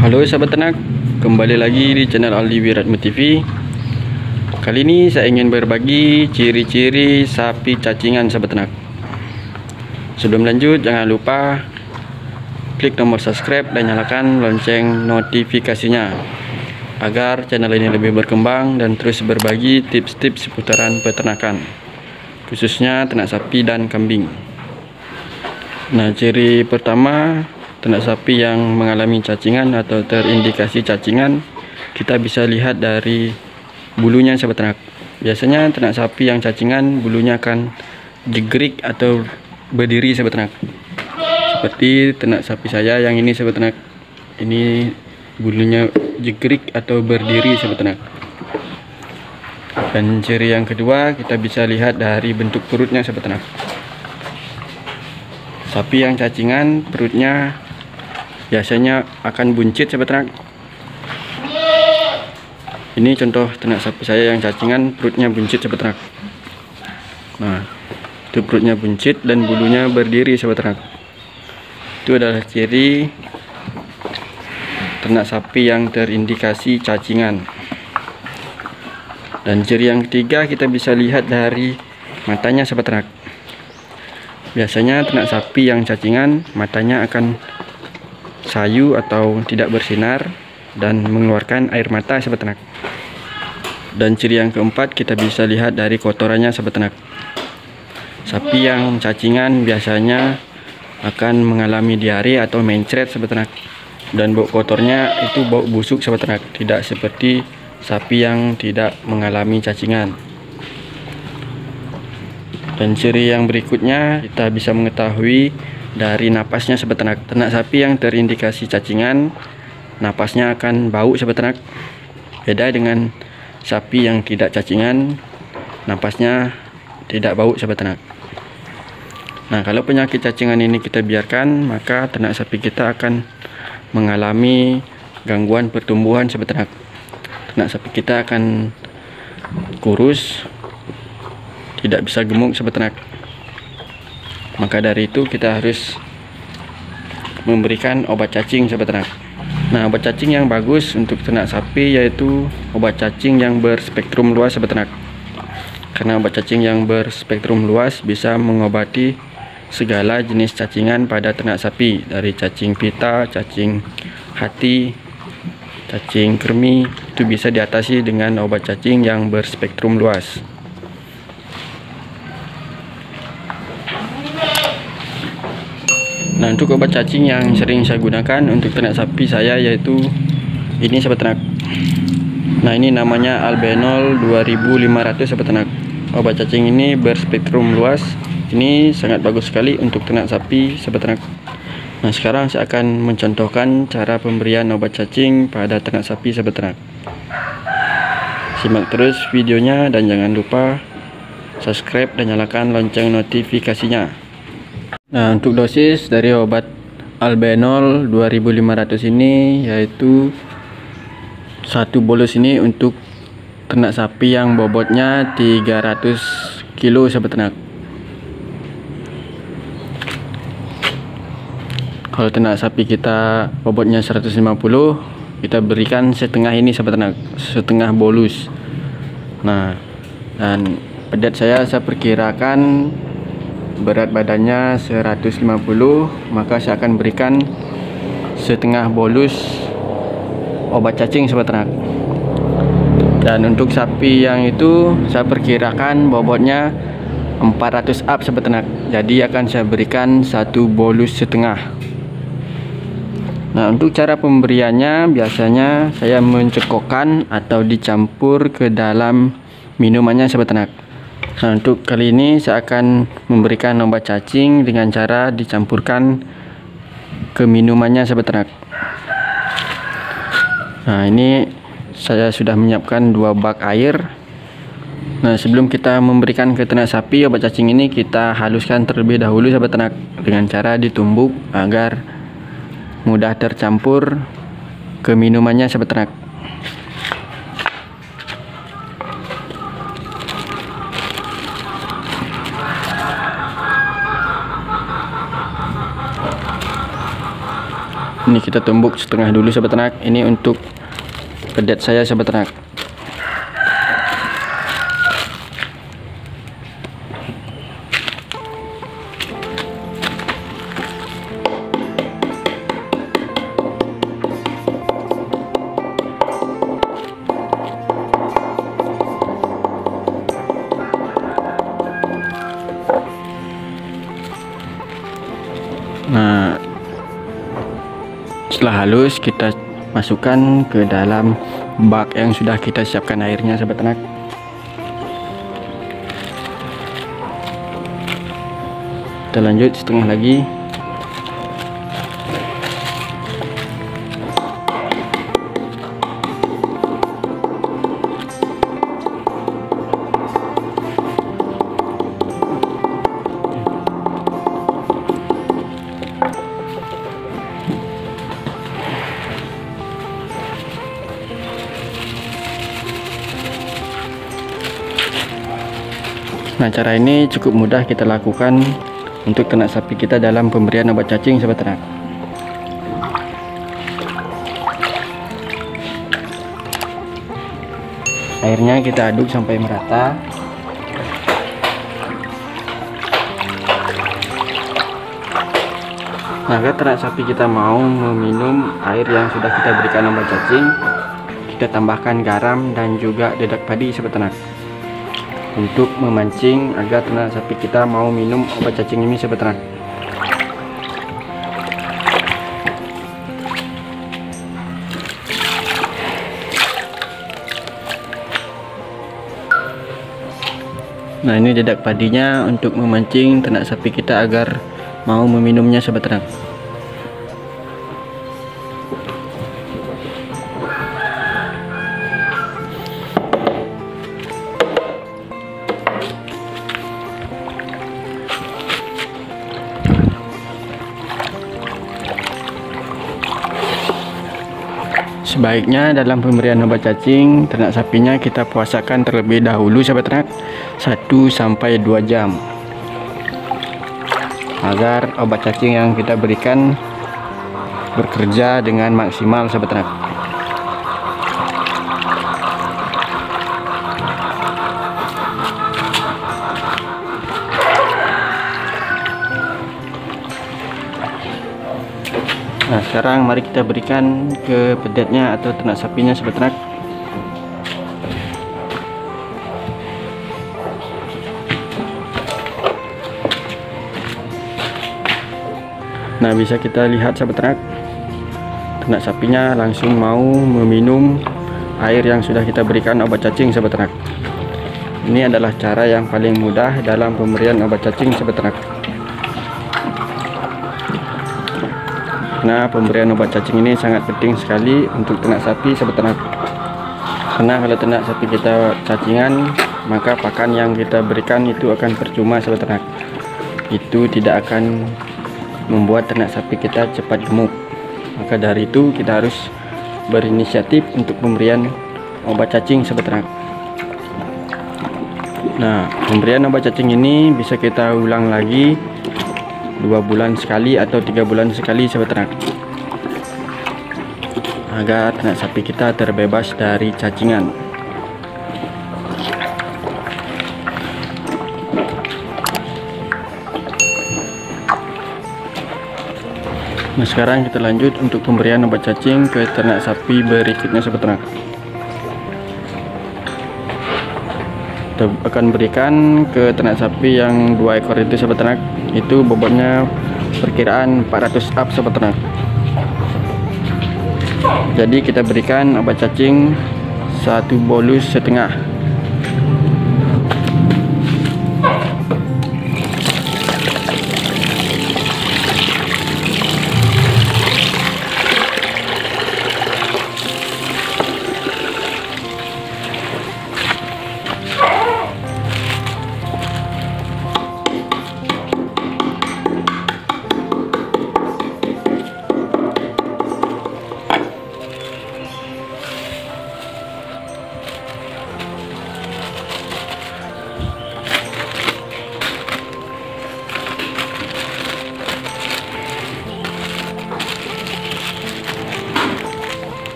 Halo sahabat ternak, kembali lagi di channel Aldi Wiratma TV. Kali ini saya ingin berbagi ciri-ciri sapi cacingan sahabat ternak. Sebelum lanjut, jangan lupa klik tombol subscribe dan nyalakan lonceng notifikasinya agar channel ini lebih berkembang dan terus berbagi tips-tips seputaran peternakan, khususnya ternak sapi dan kambing. Nah, ciri pertama ternak sapi yang mengalami cacingan atau terindikasi cacingan, kita bisa lihat dari bulunya sahabat ternak. Biasanya ternak sapi yang cacingan bulunya akan jegrik atau berdiri sahabat ternak. Seperti ternak sapi saya yang ini sahabat ternak. Ini bulunya jegrik atau berdiri sahabat ternak. Dan ciri yang kedua kita bisa lihat dari bentuk perutnya sahabat ternak. Sapi yang cacingan perutnya biasanya akan buncit sahabat ternak. Ini contoh ternak sapi saya yang cacingan, perutnya buncit sahabat ternak. Nah, itu perutnya buncit dan bulunya berdiri sahabat ternak. Itu adalah ciri ternak sapi yang terindikasi cacingan. Dan ciri yang ketiga kita bisa lihat dari matanya sahabat ternak. Biasanya ternak sapi yang cacingan matanya akan sayu atau tidak bersinar dan mengeluarkan air mata sahabat ternak. Dan ciri yang keempat kita bisa lihat dari kotorannya sahabat ternak. Sapi yang cacingan biasanya akan mengalami diare atau mencret sahabat ternak. Dan bau kotornya itu bau busuk sahabat ternak, tidak seperti sapi yang tidak mengalami cacingan. Dan ciri yang berikutnya kita bisa mengetahui dari napasnya sahabat ternak. Ternak sapi yang terindikasi cacingan, napasnya akan bau sahabat ternak. Beda dengan sapi yang tidak cacingan, napasnya tidak bau sahabat ternak. Nah, kalau penyakit cacingan ini kita biarkan, maka ternak sapi kita akan mengalami gangguan pertumbuhan sahabat ternak. Ternak sapi kita akan kurus, tidak bisa gemuk sahabat ternak. Maka dari itu kita harus memberikan obat cacing sahabat ternak. Nah, obat cacing yang bagus untuk ternak sapi yaitu obat cacing yang berspektrum luas sahabat ternak. Karena obat cacing yang berspektrum luas bisa mengobati segala jenis cacingan pada ternak sapi, dari cacing pita, cacing hati, cacing kremi, itu bisa diatasi dengan obat cacing yang berspektrum luas. Nah, untuk obat cacing yang sering saya gunakan untuk ternak sapi saya yaitu ini sahabat ternak. Nah, ini namanya Albenol 2500 sahabat ternak. Obat cacing ini berspektrum luas. Ini sangat bagus sekali untuk ternak sapi sahabat ternak. Nah, sekarang saya akan mencontohkan cara pemberian obat cacing pada ternak sapi sahabat ternak. Simak terus videonya dan jangan lupa subscribe dan nyalakan lonceng notifikasinya. Nah, untuk dosis dari obat Albenol 2500 ini yaitu satu bolus ini untuk ternak sapi yang bobotnya 300 kilo sahabat ternak. Kalau ternak sapi kita bobotnya 150, kita berikan setengah ini sahabat ternak, setengah bolus. Nah, dan pedat saya perkirakan berat badannya 150, maka saya akan berikan setengah bolus obat cacing sahabat ternak. Dan untuk sapi yang itu saya perkirakan bobotnya 400 up sahabat ternak, jadi akan saya berikan satu bolus setengah. Nah, untuk cara pemberiannya biasanya saya mencekokkan atau dicampur ke dalam minumannya sahabat ternak. Nah, untuk kali ini saya akan memberikan obat cacing dengan cara dicampurkan ke minumannya sahabat ternak. Nah, ini saya sudah menyiapkan 2 bak air. Nah, sebelum kita memberikan ke ternak sapi obat cacing ini, kita haluskan terlebih dahulu sahabat ternak dengan cara ditumbuk agar mudah tercampur ke minumannya sahabat ternak. Ini kita tumbuk setengah dulu sahabat ternak. Ini untuk pedet saya sahabat ternak. Nah, setelah halus kita masukkan ke dalam bak yang sudah kita siapkan airnya sahabat ternak. Kita lanjut setengah lagi. Nah, cara ini cukup mudah kita lakukan untuk ternak sapi kita dalam pemberian obat cacing sahabat ternak. Airnya kita aduk sampai merata. Nah, agar ternak sapi kita mau meminum air yang sudah kita berikan obat cacing, kita tambahkan garam dan juga dedak padi sahabat ternak, untuk memancing agar ternak sapi kita mau minum obat cacing ini sahabat ternak. Nah, ini dedak padinya untuk memancing ternak sapi kita agar mau meminumnya sahabat ternak. Sebaiknya dalam pemberian obat cacing ternak sapinya kita puasakan terlebih dahulu sahabat ternak 1 sampai 2 jam agar obat cacing yang kita berikan bekerja dengan maksimal sahabat ternak. Nah, sekarang mari kita berikan ke pedetnya atau ternak sapinya sahabat ternak. Nah, bisa kita lihat sahabat ternak sapinya langsung mau meminum air yang sudah kita berikan obat cacing sahabat ternak. Ini adalah cara yang paling mudah dalam pemberian obat cacing sahabat ternak. Nah, pemberian obat cacing ini sangat penting sekali untuk ternak sapi sahabat ternak. Karena kalau ternak sapi kita cacingan, maka pakan yang kita berikan itu akan percuma sahabat ternak. Itu tidak akan membuat ternak sapi kita cepat gemuk. Maka dari itu kita harus berinisiatif untuk pemberian obat cacing sahabat ternak. Nah, pemberian obat cacing ini bisa kita ulang lagi 2 bulan sekali atau 3 bulan sekali sahabat ternak, agar ternak sapi kita terbebas dari cacingan. Nah, sekarang kita lanjut untuk pemberian obat cacing ke ternak sapi berikutnya sahabat ternak. Kita akan berikan ke ternak sapi yang 2 ekor itu sahabat ternak. Itu bobotnya perkiraan 400 up sahabat ternak. Jadi kita berikan obat cacing 1 bolus setengah.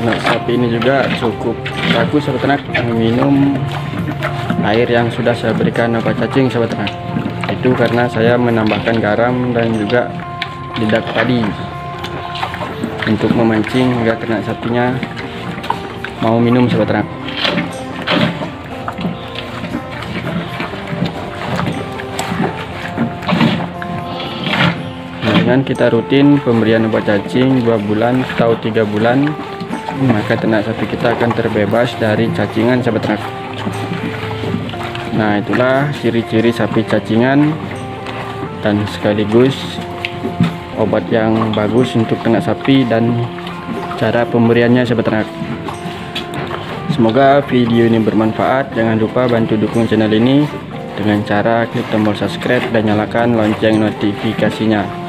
ternak sapi ini juga cukup bagus sahabat ternak, minum air yang sudah saya berikan obat cacing sahabat ternak. Itu karena saya menambahkan garam dan juga lidak padi untuk memancing agar ternak sapinya mau minum sahabat ternak. Dengan kita rutin pemberian obat cacing 2 bulan atau 3 bulan, maka ternak sapi kita akan terbebas dari cacingan sahabat ternak. Nah, itulah ciri-ciri sapi cacingan dan sekaligus obat yang bagus untuk ternak sapi dan cara pemberiannya sahabat ternak. Semoga video ini bermanfaat. Jangan lupa bantu dukung channel ini dengan cara klik tombol subscribe dan nyalakan lonceng notifikasinya.